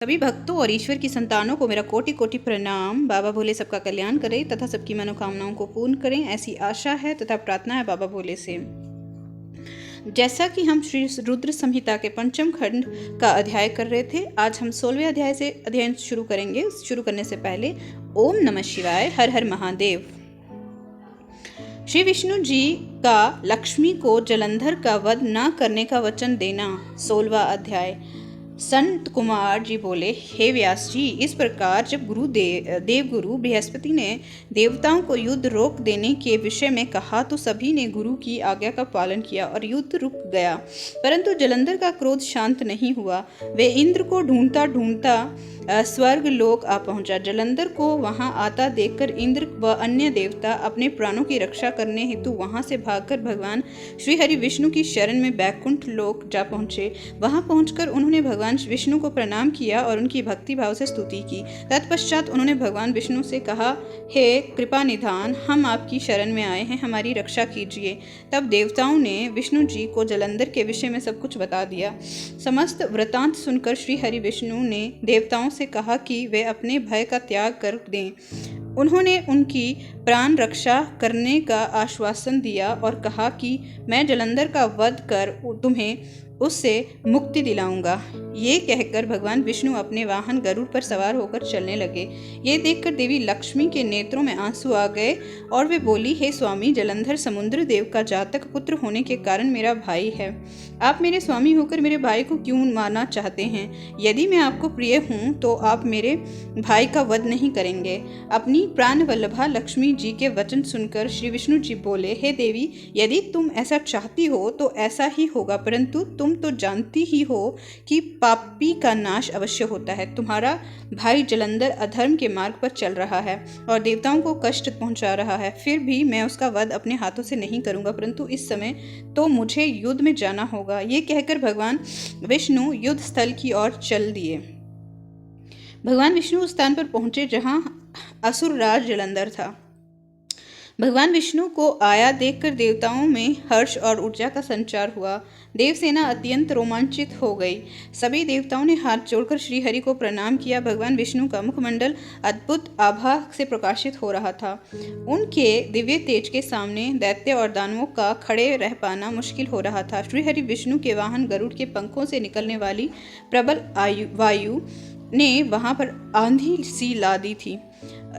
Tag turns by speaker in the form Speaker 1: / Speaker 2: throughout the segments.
Speaker 1: सभी भक्तों और ईश्वर की संतानों को मेरा कोटि कोटि प्रणाम। बाबा भोले सबका कल्याण करें तथा सबकी मनोकामनाओं को पूर्ण करें, ऐसी आशा है तथा प्रार्थना है बाबा भोले से। जैसा कि हम श्री रुद्र संहिता के पंचम खंड का अध्याय कर रहे थे, आज हम 16वें अध्याय से अध्ययन शुरू करेंगे। शुरू करने से पहले ओम नमः शिवाय, हर हर महादेव। श्री विष्णु जी का लक्ष्मी को जलंधर का वध न करने का वचन देना। 16वां अध्याय। संत कुमार जी बोले, हे व्यास जी, इस प्रकार जब देवगुरु बृहस्पति ने देवताओं को युद्ध रोक देने के विषय में कहा तो सभी ने गुरु की आज्ञा का पालन किया और युद्ध रुक गया। परंतु जलंधर का क्रोध शांत नहीं हुआ। वे इंद्र को ढूंढता ढूंढता स्वर्ग लोक आ पहुंचा। जलंधर को वहां आता देखकर इंद्र व अन्य देवता अपने प्राणों की रक्षा करने हेतु वहां से भागकर भगवान श्री हरि विष्णु की शरण में बैकुंठ लोक जा पहुंचे। वहां पहुंचकर उन्होंने भगवान विष्णु को प्रणाम किया और उनकी भक्ति भाव से स्तुति की। तत्पश्चात उन्होंने भगवान विष्णु से कहा, हे कृपा निधान, हम आपकी शरण में आए हैं, हमारी रक्षा कीजिए। तब देवताओं ने विष्णु जी को जलंधर के विषय में सब कुछ बता दिया। समस्त वृतांत सुनकर श्री हरि विष्णु ने देवताओं से कहा कि वे अपने भय का त्याग कर दें। उन्होंने उनकी प्राण रक्षा करने का आश्वासन दिया और कहा कि मैं जलंधर का वध कर तुम्हें उससे मुक्ति दिलाऊंगा। ये कहकर भगवान विष्णु अपने वाहन गरुड़ पर सवार होकर चलने लगे। ये देखकर देवी लक्ष्मी के नेत्रों में आंसू आ गए और वे बोली, हे स्वामी, जलंधर समुद्र देव का जातक पुत्र होने के कारण मेरा भाई है। आप मेरे स्वामी होकर मेरे भाई को क्यों मारना चाहते हैं? यदि मैं आपको प्रिय हूँ तो आप मेरे भाई का वध नहीं करेंगे। अपनी प्राण वल्लभा लक्ष्मी जी के वचन सुनकर श्री विष्णु जी बोले, हे देवी, यदि तुम ऐसा चाहती हो तो ऐसा ही होगा, परंतु तुम तो जानती ही हो कि पापी का नाश अवश्य होता है। तुम्हारा भाई जलंधर अधर्म के मार्ग पर चल रहा है और देवताओं को कष्ट पहुंचा रहा है। फिर भी मैं उसका वध अपने हाथों से नहीं करूंगा, परंतु इस समय तो मुझे युद्ध में जाना होगा। ये कहकर भगवान विष्णु युद्ध स्थल की ओर चल दिए। भगवान विष्णु उस स्थान पर पहुंचे जहां असुर राज जलंधर था। भगवान विष्णु को आया देखकर देवताओं में हर्ष और ऊर्जा का संचार हुआ। देवसेना अत्यंत रोमांचित हो गई। सभी देवताओं ने हाथ जोड़कर श्री हरि को प्रणाम किया। भगवान विष्णु का मुखमंडल अद्भुत आभा से प्रकाशित हो रहा था। उनके दिव्य तेज के सामने दैत्य और दानवों का खड़े रह पाना मुश्किल हो रहा था। श्री हरि विष्णु के वाहन गरुड़ के पंखों से निकलने वाली प्रबल वायु ने वहां पर आंधी सी ला दी थी।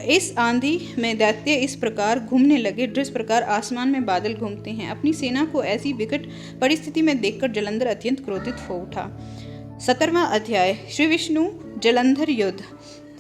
Speaker 1: इस आंधी में दैत्य इस प्रकार घूमने लगे जिस प्रकार आसमान में बादल घूमते हैं। अपनी सेना को ऐसी विकट परिस्थिति में देखकर जलंधर अत्यंत क्रोधित हो उठा। 17वां अध्याय। श्री विष्णु जलंधर युद्ध।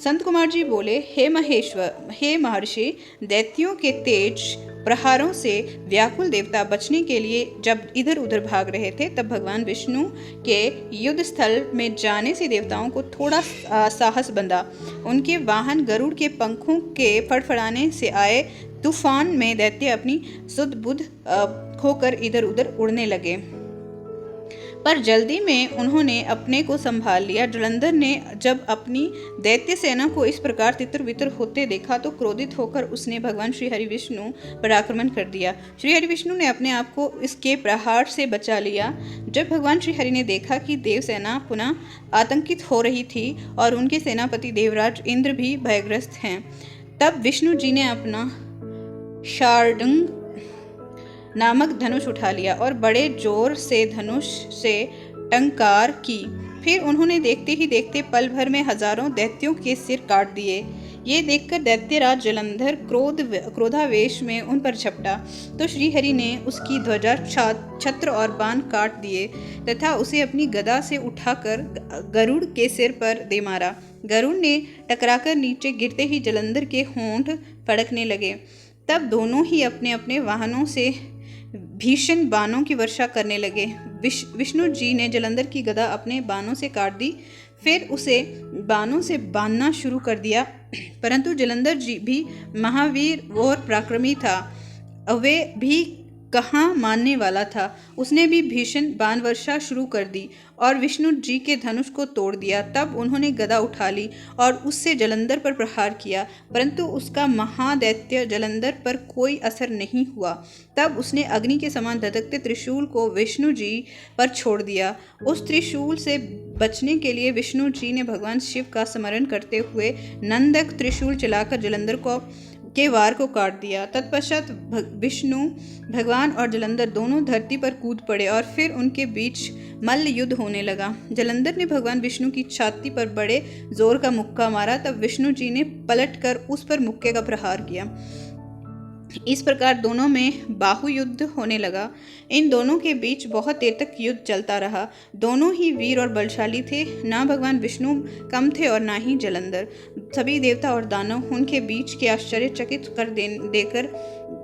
Speaker 1: संत कुमार जी बोले, हे महेश्वर, हे महर्षि, दैत्यों के तेज प्रहारों से व्याकुल देवता बचने के लिए जब इधर उधर भाग रहे थे, तब भगवान विष्णु के युद्ध स्थल में जाने से देवताओं को थोड़ा साहस बंधा। उनके वाहन गरुड़ के पंखों के फड़फड़ाने से आए तूफान में दैत्य अपनी सुध बुध खोकर इधर उधर उड़ने लगे, पर जल्दी में उन्होंने अपने को संभाल लिया। जलंधर ने जब अपनी दैत्य सेना को इस प्रकार तितर बितर होते देखा तो क्रोधित होकर उसने भगवान श्री हरि विष्णु पर आक्रमण कर दिया। श्री हरि विष्णु ने अपने आप को इसके प्रहार से बचा लिया। जब भगवान श्री हरि ने देखा कि देव सेना पुनः आतंकित हो रही थी और उनके सेनापति देवराज इंद्र भी भयग्रस्त हैं, तब विष्णु जी ने अपना शार्दूल नामक धनुष उठा लिया और बड़े जोर से धनुष से टंकार की। फिर उन्होंने देखते ही देखते पल भर में हजारों दैत्यों के सिर काट दिए। ये देखकर दैत्यराज जलंधर क्रोधावेश में उन पर झपटा तो श्रीहरि ने उसकी ध्वजा, छत्र और बाण काट दिए तथा उसे अपनी गदा से उठाकर गरुड़ के सिर पर दे मारा। गरुड़ ने टकराकर नीचे गिरते ही जलंधर के होंठ फड़कने लगे। तब दोनों ही अपने अपने वाहनों से भीषण बाणों की वर्षा करने लगे। विष्णु जी ने जलंधर की गदा अपने बाणों से काट दी, फिर उसे बाणों से बांधना शुरू कर दिया, परंतु जलंधर जी भी महावीर और पराक्रमी था। वे भी कहाँ मानने वाला था। उसने भी भीषण बाण वर्षा शुरू कर दी और विष्णु जी के धनुष को तोड़ दिया। तब उन्होंने गदा उठा ली और उससे जलंधर पर प्रहार किया, परंतु उसका महादैत्य जलंधर पर कोई असर नहीं हुआ। तब उसने अग्नि के समान धधकते त्रिशूल को विष्णु जी पर छोड़ दिया। उस त्रिशूल से बचने के लिए विष्णु जी ने भगवान शिव का स्मरण करते हुए नंदक त्रिशूल चलाकर जलंधर के वार को काट दिया। तत्पश्चात विष्णु भगवान और जलंधर दोनों धरती पर कूद पड़े और फिर उनके बीच मल्ल युद्ध होने लगा। जलंधर ने भगवान विष्णु की छाती पर बड़े जोर का मुक्का मारा। तब विष्णु जी ने पलटकर उस पर मुक्के का प्रहार किया। इस प्रकार दोनों में बाहु युद्ध होने लगा। इन दोनों के बीच बहुत देर तक युद्ध चलता रहा। दोनों ही वीर और बलशाली थे। ना भगवान विष्णु कम थे और ना ही जलंधर। सभी देवता और दानव उनके बीच के आश्चर्यचकित कर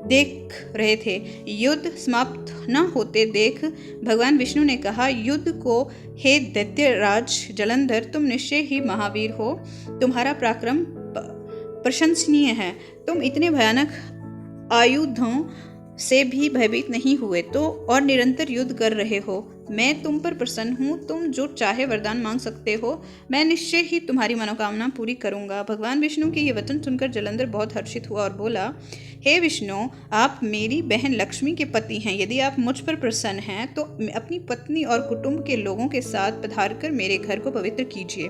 Speaker 1: देख रहे थे। युद्ध समाप्त न होते देख भगवान विष्णु ने कहा, युद्ध को हे दैत्यराज जलंधर, तुम निश्चय ही महावीर हो। तुम्हारा पराक्रम प्रशंसनीय है। तुम इतने भयानक आयुधों से भी भयभीत नहीं हुए तो और निरंतर युद्ध कर रहे हो। मैं तुम पर प्रसन्न हूँ। तुम जो चाहे वरदान मांग सकते हो। मैं निश्चय ही तुम्हारी मनोकामना पूरी करूंगा। भगवान विष्णु के ये वचन सुनकर जलंधर बहुत हर्षित हुआ और बोला, हे विष्णु, आप मेरी बहन लक्ष्मी के पति हैं। यदि आप मुझ पर प्रसन्न हैं तो अपनी पत्नी और कुटुंब के लोगों के साथ पधारकर मेरे घर को पवित्र कीजिए।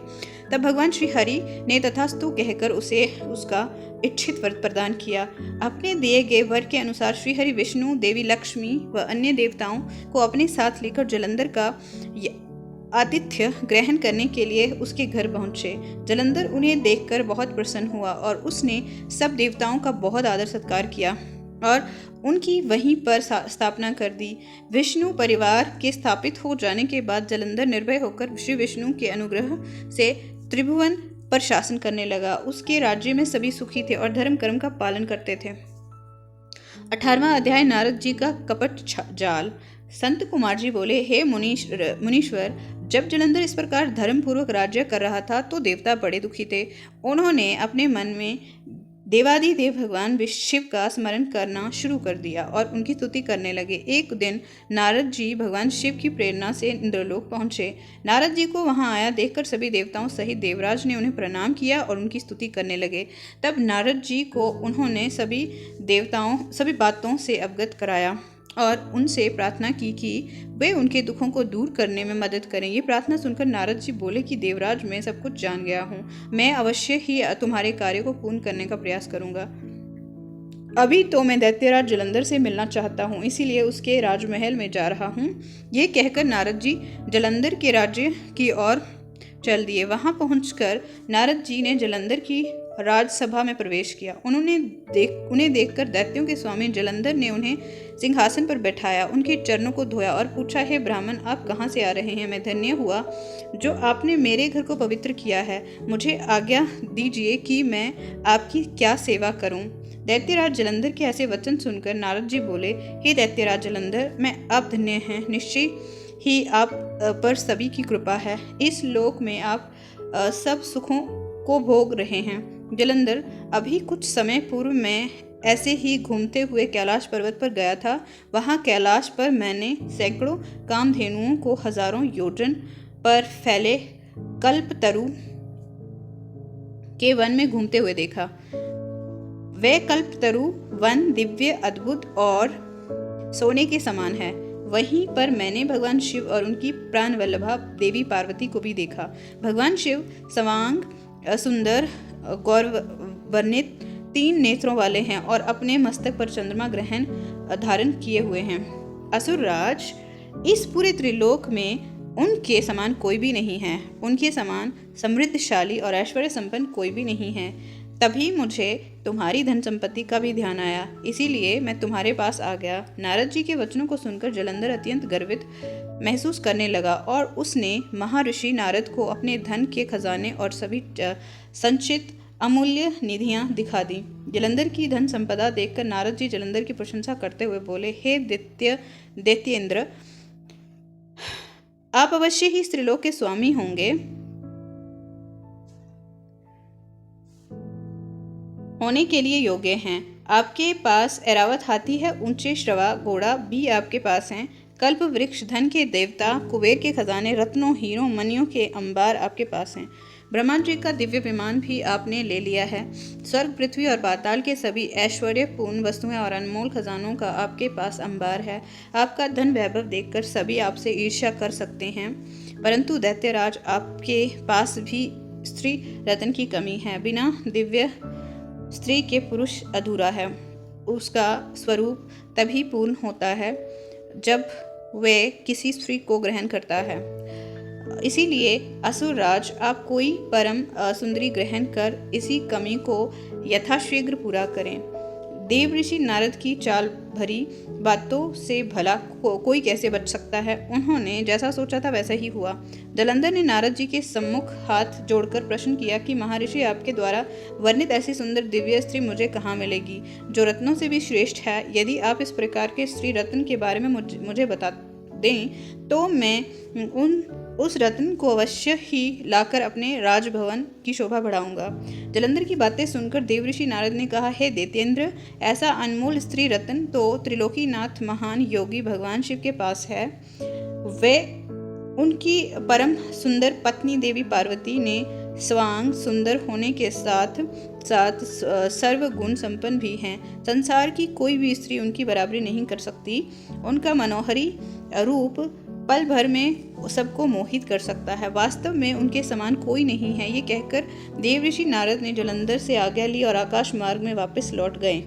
Speaker 1: तब भगवान श्री हरि ने तथास्तु कहकर उसे उसका इच्छित वर प्रदान किया। अपने दिए गए वर के अनुसार श्री हरि विष्णु, देवी लक्ष्मी व अन्य देवताओं को अपने साथ लेकर जलंधर का आतिथ्य ग्रहण करने के लिए उसके घर पहुंचे। जलंधर उन्हें देखकर बहुत प्रसन्न हुआ और उसने सब देवताओं का बहुत आदर सत्कार किया और उनकी वहीं पर स्थापना कर दी। विष्णु परिवार के स्थापित हो जाने के बाद जलंधर निर्भय होकर श्री विष्णु के अनुग्रह से त्रिभुवन पर शासन करने लगा। उसके राज्य में सभी सुखी थे और धर्म कर्म का पालन करते थे। 18वां अध्याय नारद जी का कपट जाल। संत कुमार जी बोले, हे मुनीश्वर, जब जलंधर इस प्रकार धर्म पूर्वक राज्य कर रहा था तो देवता बड़े दुखी थे। उन्होंने अपने मन में देवादिदेव भगवान शिव का स्मरण करना शुरू कर दिया और उनकी स्तुति करने लगे। एक दिन नारद जी भगवान शिव की प्रेरणा से इंद्रलोक पहुंचे। नारद जी को वहां आया देखकर सभी देवताओं सहित देवराज ने उन्हें प्रणाम किया और उनकी स्तुति करने लगे। तब नारद जी को उन्होंने सभी बातों से अवगत कराया और उनसे प्रार्थना की कि वे उनके दुखों को दूर करने में मदद करें। ये प्रार्थना सुनकर नारद जी बोले कि देवराज, मैं सब कुछ जान गया हूँ। मैं अवश्य ही तुम्हारे कार्य को पूर्ण करने का प्रयास करूंगा। अभी तो मैं दैत्यराज जलंधर से मिलना चाहता हूँ, इसीलिए उसके राजमहल में जा रहा हूँ। ये कहकर नारद जी जलंधर के राज्य की ओर चल दिए। वहां पहुंचकर नारद जी ने जलंधर की राजसभा में प्रवेश किया। उन्हें देखकर दैत्यों के स्वामी जलंधर ने उन्हें सिंहासन पर बैठाया, उनके चरणों को धोया और पूछा, हे ब्राह्मण, आप कहाँ से आ रहे हैं? मैं धन्य हुआ जो आपने मेरे घर को पवित्र किया है। मुझे आज्ञा दीजिए कि मैं आपकी क्या सेवा करूं। दैत्यराज जलंधर के ऐसे वचन सुनकर नारद जी बोले, हे दैत्यराज जलंधर, मैं आप धन्य हैं। निश्चय ही आप पर सभी की कृपा है। इस लोक में आप सब सुखों को भोग रहे हैं। जलंधर, अभी कुछ समय पूर्व मैं ऐसे ही घूमते हुए कैलाश पर्वत पर गया था। वहां कैलाश पर मैंने सैकड़ों कामधेनुओं को हजारों योजन पर फैले कल्पतरु के वन में घूमते हुए देखा। वे कल्पतरु वन दिव्य, अद्भुत और सोने के समान है। वहीं पर मैंने भगवान शिव और उनकी प्राण वल्लभा देवी पार्वती को भी देखा। भगवान शिव सवांग, सुंदर, गौरवर्णित 3 नेत्रों वाले हैं और अपने मस्तक पर चंद्रमा ग्रहण धारण किए हुए हैं। असुरराज, इस पूरे त्रिलोक में उनके समान कोई भी नहीं है। उनके समान समृद्धशाली और ऐश्वर्य संपन्न कोई भी नहीं है। तभी मुझे तुम्हारी धन संपत्ति का भी ध्यान आया, इसीलिए मैं तुम्हारे पास आ गया। नारद जी के वचनों को सुनकर जलंधर अत्यंत गर्वित महसूस करने लगा और उसने महर्षि नारद को अपने धन के खजाने और सभी संचित अमूल्य निधियां दिखा दी। जलंधर की धन संपदा देखकर नारद जी जलंधर की प्रशंसा करते हुए बोले, हे दैत्येंद्र, आप अवश्य ही त्रिलोक के स्वामी होने के लिए योग्य हैं। आपके पास ऐरावत हाथी है, ऊंचे श्रवा घोड़ा भी आपके पास हैं। कल्प वृक्ष, धन के देवता, कुबेर के खजाने, रत्नों हीरों मणियों के अंबार आपके पास हैं। ब्रह्मा जी का दिव्य विमान भी आपने ले लिया है। स्वर्ग, पृथ्वी और पाताल के सभी ऐश्वर्यपूर्ण वस्तुएं और अनमोल खजानों का आपके पास अंबार है। आपका धन वैभव देखकर सभी आपसे ईर्ष्या कर सकते हैं, परंतु दैत्यराज आपके पास भी स्त्री रत्न की कमी है। बिना दिव्य स्त्री के पुरुष अधूरा है। उसका स्वरूप तभी पूर्ण होता है जब वह किसी स्त्री को ग्रहण करता है। इसीलिए असुर राज, आप कोई परम सुंदरी ग्रहण कर इसी कमी को यथाशीघ्र पूरा करें। देव ऋषि नारद की चाल भरी बातों से भला कोई कैसे बच सकता है। उन्होंने जैसा सोचा था वैसा ही हुआ। जलंधर ने नारद जी के सम्मुख हाथ जोड़कर प्रश्न किया कि महर्षि, आपके द्वारा वर्णित ऐसी सुंदर दिव्य स्त्री मुझे कहाँ मिलेगी, जो रत्नों से भी श्रेष्ठ है। यदि आप इस प्रकार के स्त्री रत्न के बारे में मुझे बता दें तो मैं उस रत्न को अवश्य ही लाकर अपने राजभवन की शोभा बढ़ाऊंगा। जलंधर की बातें सुनकर देवऋषि नारद ने कहा, हे दैत्येंद्र, ऐसा अनमोल स्त्री रत्न तो त्रिलोकीनाथ महान योगी भगवान शिव के पास है। वे उनकी परम सुंदर पत्नी देवी पार्वती ने स्वांग सुंदर होने के साथ साथ सर्व गुण संपन्न भी हैं। संसार की कोई भी स्त्री उनकी बराबरी नहीं कर सकती। उनका मनोहरी रूप पल भर में सबको मोहित कर सकता है। वास्तव में उनके समान कोई नहीं है। ये कहकर देवऋषि नारद ने जलंधर से आज्ञा ली और आकाश मार्ग में वापस लौट गए।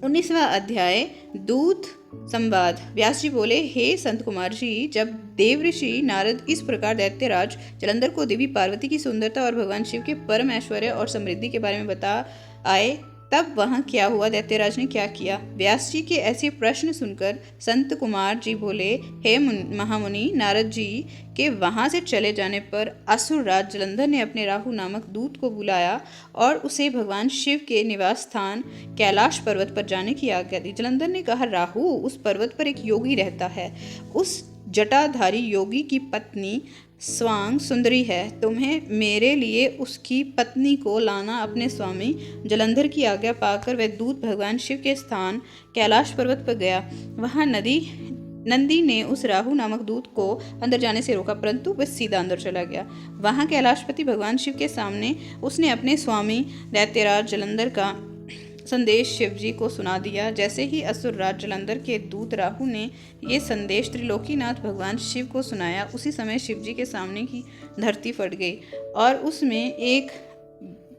Speaker 1: 19वां अध्याय, दूत संवाद। व्यास जी बोले, हे संत कुमार जी, जब देवऋषि नारद इस प्रकार दैत्यराज जलंधर को देवी पार्वती की सुंदरता और भगवान शिव के परम ऐश्वर्य और समृद्धि के बारे में बता आए, तब वहाँ क्या हुआ, दैत्यराज ने क्या किया। व्यास जी के ऐसे प्रश्न सुनकर संत कुमार जी बोले, हे महामुनि, नारद जी के वहाँ से चले जाने पर असुर राज जलंधर ने अपने राहु नामक दूत को बुलाया और उसे भगवान शिव के निवास स्थान कैलाश पर्वत पर जाने की आज्ञा दी। जलंधर ने कहा, राहु, उस पर्वत पर एक योगी रहता है। उस जटाधारी योगी की पत्नी स्वांग सुंदरी है। तुम्हें मेरे लिए उसकी पत्नी को लाना। अपने स्वामी जलंधर की आज्ञा पाकर वह दूत भगवान शिव के स्थान कैलाश पर्वत पर गया। वहाँ नंदी ने उस राहु नामक दूत को अंदर जाने से रोका, परंतु वह सीधा अंदर चला गया। वहाँ कैलाशपति भगवान शिव के सामने उसने अपने स्वामी दैत्यराज जलंधर का संदेश शिव जी को सुना दिया। जैसे ही असुर राज जलंधर के दूत राहु ने ये संदेश त्रिलोकीनाथ भगवान शिव को सुनाया, उसी समय शिव जी के सामने की धरती फट गई और उसमें एक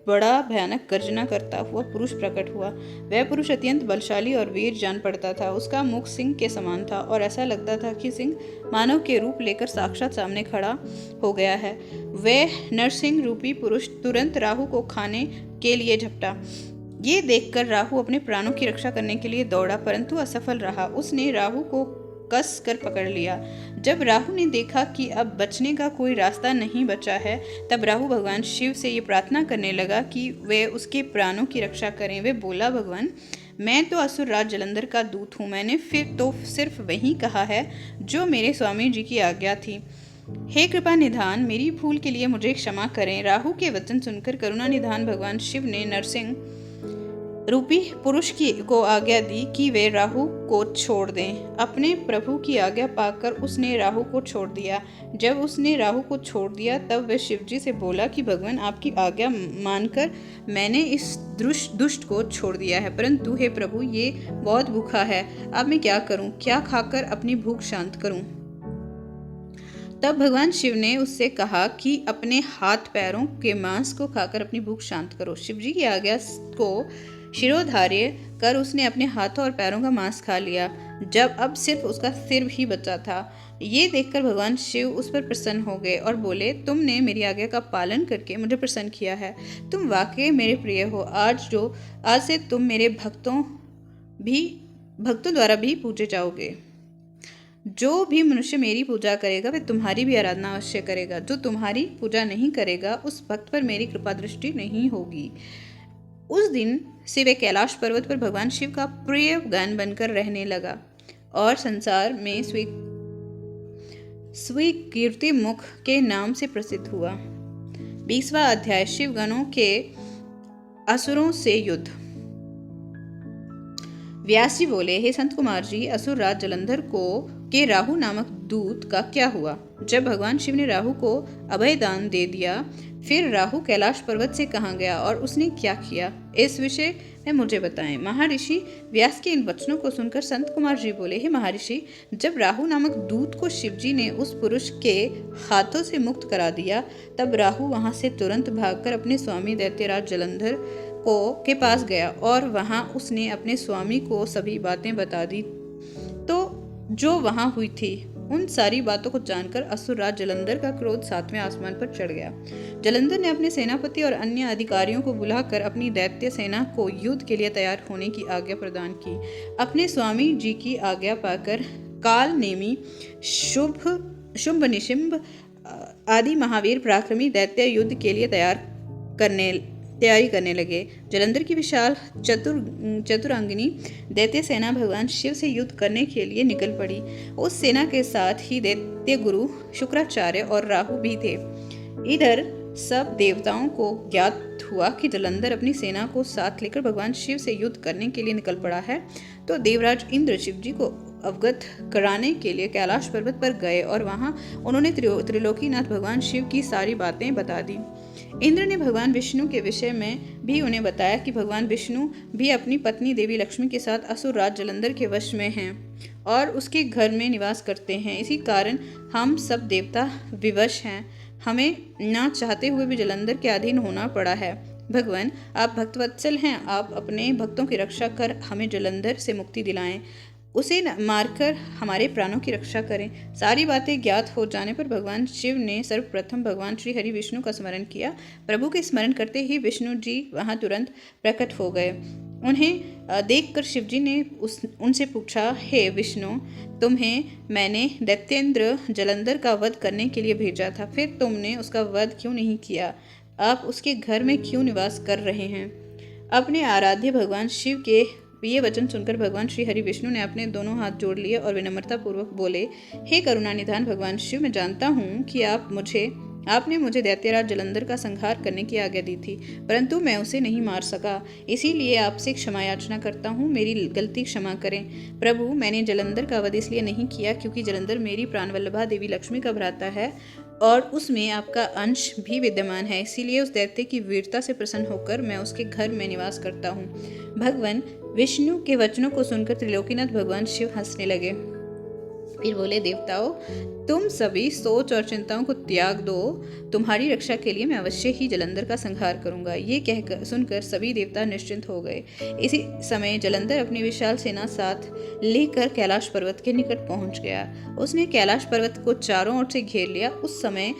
Speaker 1: बड़ा भयानक गर्जना करता हुआ पुरुष प्रकट हुआ। वह पुरुष अत्यंत बलशाली और वीर जान पड़ता था। उसका मुख सिंह के समान था और ऐसा लगता था कि सिंह मानव के रूप लेकर साक्षात सामने खड़ा हो गया है। वह नरसिंह रूपी पुरुष तुरंत राहु को खाने के लिए झपटा। ये देखकर राहु अपने प्राणों की रक्षा करने के लिए दौड़ा, परंतु असफल रहा। उसने राहु को कस कर पकड़ लिया। जब राहु ने देखा कि अब बचने का कोई रास्ता नहीं बचा है, तब राहु भगवान शिव से ये प्रार्थना करने लगा कि वे उसके प्राणों की रक्षा करें। वे बोला, भगवान, मैं तो असुर राज जलंधर का दूत हूँ। मैंने फिर तो सिर्फ वही कहा है जो मेरे स्वामी जी की आज्ञा थी। हे कृपा निधान, मेरी भूल के लिए मुझे क्षमा करें। राहु के वचन सुनकर करुणा निधान भगवान शिव ने नरसिंह रूपी पुरुष को आज्ञा दी कि वे राहु को छोड़ दें। अपने प्रभु की आज्ञा पाकर उसने राहु को छोड़ दिया। जब उसने राहु को छोड़ दिया तब वह शिवजी से बोला कि भगवान, आपकी आज्ञा मानकर मैंने इस दुष्ट को छोड़ दिया है, परंतु हे प्रभु, ये बहुत भूखा है। अब मैं क्या करूं? क्या खाकर अपनी भूख शांत करूं? तब भगवान शिव ने उससे कहा कि अपने हाथ पैरों के मांस को खाकर अपनी भूख शांत करो। शिवजी की आज्ञा को शिरोधार्य कर उसने अपने हाथों और पैरों का मांस खा लिया। जब अब सिर्फ उसका सिर ही बचा था। ये देखकर भगवान शिव उस पर प्रसन्न हो गए और बोले, तुमने मेरी आज्ञा का पालन करके मुझे प्रसन्न किया है। तुम वाकई मेरे प्रिय हो। आज से तुम मेरे भक्तों द्वारा भी पूजे जाओगे। जो भी मनुष्य मेरी पूजा करेगा वह तुम्हारी भी आराधना अवश्य करेगा। जो तुम्हारी पूजा नहीं करेगा उस भक्त पर मेरी कृपा दृष्टि नहीं होगी। उस दिन से वे कैलाश पर्वत पर भगवान शिव का प्रिय गण बनकर रहने लगा और संसार में स्वीकीर्ति मुख के नाम से प्रसिद्ध हुआ। 20वां अध्याय, शिव गणों के असुरों से युद्ध। व्यास जी बोले, हे संत कुमार जी, असुर राज जलंधर को के राहु नामक दूत का क्या हुआ? जब भगवान शिव ने राहु को अभय दान दे दिया, फिर राहु कैलाश पर्वत से कहाँ गया और उसने क्या किया? इस विषय में मुझे बताएं। महर्षि व्यास के इन वचनों को सुनकर संत कुमार जी बोले, हे महर्षि, जब राहु नामक दूत को शिव जी ने उस पुरुष के हाथों से मुक्त करा दिया, तब राहु वहां से तुरंत भागकर अपने स्वामी दैत्यराज जलंधर के पास गया और वहां उसने अपने स्वामी को सभी बातें बता दी। तो जो वहां हुई थी, उन सारी बातों को जानकर असुरराज जलंधर का क्रोध 7वें आसमान पर चढ़ गया। जलंधर ने अपने सेनापति और अन्य अधिकारियों को बुलाकर अपनी दैत्य सेना को युद्ध के लिए तैयार होने की आज्ञा प्रदान की। अपने स्वामी जी की आज्ञा पाकर काल नेमी, शुंभ निशिंभ आदि महावीर पराक्रमी दैत्य युद्ध के लिए तैयारी करने लगे। जलंधर की विशाल चतुरांगिनी दैत्य सेना भगवान शिव से युद्ध करने के लिए निकल पड़ी। उस सेना के साथ ही दैत्य गुरु शुक्राचार्य और राहु भी थे। इधर सब देवताओं को ज्ञात हुआ कि जलंधर अपनी सेना को साथ लेकर भगवान शिव से युद्ध करने के लिए निकल पड़ा है, तो देवराज इंद्र शिव जी को अवगत कराने के लिए कैलाश पर्वत पर गए और वहां उन्होंने त्रिलोकीनाथ भगवान शिव की सारी बातें बता दी। इंद्र ने भगवान विष्णु के विषय में भी उन्हें बताया कि भगवान विष्णु भी अपनी पत्नी देवी लक्ष्मी के साथ असुर राज जलंधर के वश में हैं और उसके घर में निवास करते हैं। इसी कारण हम सब देवता विवश हैं। हमें ना चाहते हुए भी जलंधर के अधीन होना पड़ा है। भगवान, आप भक्तवत्सल हैं, आप अपने भक्तों की रक्षा कर हमें जलंधर से मुक्ति दिलाएं, उसे मारकर हमारे प्राणों की रक्षा करें। सारी बातें ज्ञात हो जाने पर भगवान शिव ने सर्वप्रथम भगवान श्री हरि विष्णु का स्मरण किया। प्रभु के स्मरण करते ही विष्णु जी वहां तुरंत प्रकट हो गए। उन्हें देखकर शिव जी ने उनसे पूछा, हे विष्णु, तुम्हें मैंने दैत्येंद्र जलंधर का वध करने के लिए भेजा था, फिर तुमने उसका वध क्यों नहीं किया? आप उसके घर में क्यों निवास कर रहे हैं? अपने आराध्य भगवान शिव के ये वचन सुनकर भगवान श्री हरि विष्णु ने अपने दोनों हाथ जोड़ लिए और विनम्रता पूर्वक बोले, हे करुणा निधान भगवान शिव, मैं जानता हूँ कि आपने मुझे दैत्यराज जलंधर का संहार करने की आज्ञा दी थी, परंतु मैं उसे नहीं मार सका। इसीलिए आपसे क्षमा याचना करता हूँ, मेरी गलती क्षमा करें। प्रभु, मैंने जलंधर का वध इसलिए नहीं किया क्योंकि जलंधर मेरी प्राणवल्लभा देवी लक्ष्मी का भ्राता है और उसमें आपका अंश भी विद्यमान है। इसीलिए उस दैत्य की वीरता से प्रसन्न होकर मैं उसके घर में निवास करता हूँ। भगवान विष्णु के वचनों को सुनकर त्रिलोकीनाथ भगवान शिव हंसने लगे। फिर बोले, देवताओं, तुम सभी सोच और चिंताओं को त्याग दो। तुम्हारी रक्षा के लिए मैं अवश्य ही जलंधर का संहार करूंगा। ये कहकर सुनकर सभी देवता निश्चिंत हो गए। इसी समय जलंधर अपनी विशाल सेना साथ लेकर कैलाश पर्वत के निकट पहुंच गया। उसने कैलाश पर्वत को चारों ओर से घेर लिया। उस समय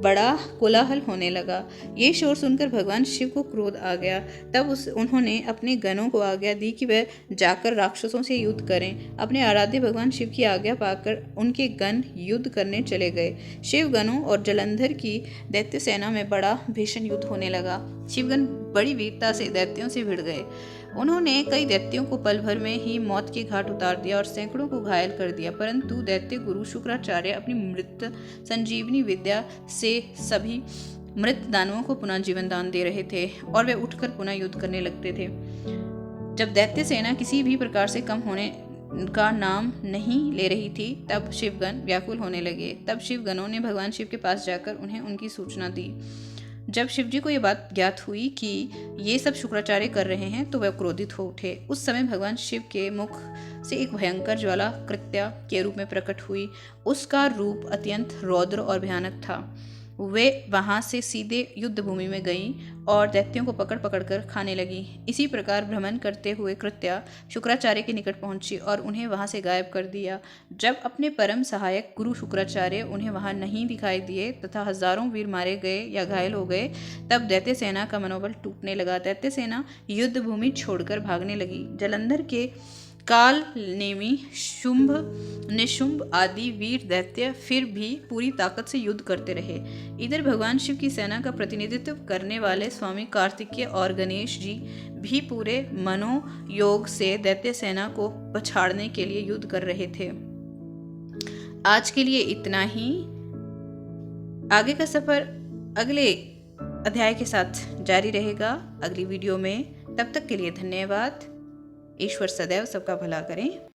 Speaker 1: बड़ा कोलाहल होने लगा। ये शोर सुनकर भगवान शिव को क्रोध आ गया। तब उन्होंने अपने गणों को आज्ञा दी कि वह जाकर राक्षसों से युद्ध करें। अपने आराध्य भगवान शिव की आज्ञा पाकर उनके गण युद्ध करने चले गए। शिव गणों और जलंधर की दैत्य सेना में बड़ा भीषण युद्ध होने लगा। शिवगण बड़ी वीरता से दैत्यों से भिड़ गए। उन्होंने कई दैत्यों को पल भर में ही मौत के घाट उतार दिया और सैकड़ों को घायल कर दिया, परंतु दैत्य गुरु शुक्राचार्य अपनी मृत संजीवनी विद्या से सभी मृत दानवों को पुनः जीवन दान दे रहे थे और वे उठकर पुनः युद्ध करने लगते थे। जब दैत्य सेना किसी भी प्रकार से कम होने का नाम नहीं ले रही थी, तब शिवगण व्याकुल होने लगे। तब शिवगणों ने भगवान शिव के पास जाकर उन्हें उनकी सूचना दी। जब शिवजी को यह बात ज्ञात हुई कि ये सब शुक्राचार्य कर रहे हैं, तो वह क्रोधित हो उठे। उस समय भगवान शिव के मुख से एक भयंकर ज्वाला कृत्या के रूप में प्रकट हुई। उसका रूप अत्यंत रौद्र और भयानक था। वे वहां से सीधे युद्ध भूमि में गईं और दैत्यों को पकड़ पकड़ कर खाने लगी। इसी प्रकार भ्रमण करते हुए कृत्या शुक्राचार्य के निकट पहुंची और उन्हें वहां से गायब कर दिया। जब अपने परम सहायक गुरु शुक्राचार्य उन्हें वहां नहीं दिखाई दिए तथा हजारों वीर मारे गए या घायल हो गए, तब दैत्य सेना का मनोबल टूटने लगा। दैत्य सेना युद्ध भूमि छोड़कर भागने लगी। जलंधर के काल नेमी, शुंभ निशुंभ आदि वीर दैत्य फिर भी पूरी ताकत से युद्ध करते रहे। इधर भगवान शिव की सेना का प्रतिनिधित्व करने वाले स्वामी कार्तिकेय और गणेश जी भी पूरे मनोयोग से दैत्य सेना को पछाड़ने के लिए युद्ध कर रहे थे। आज के लिए इतना ही। आगे का सफर अगले अध्याय के साथ जारी रहेगा अगली वीडियो में। तब तक के लिए धन्यवाद। ईश्वर सदैव सबका भला करें।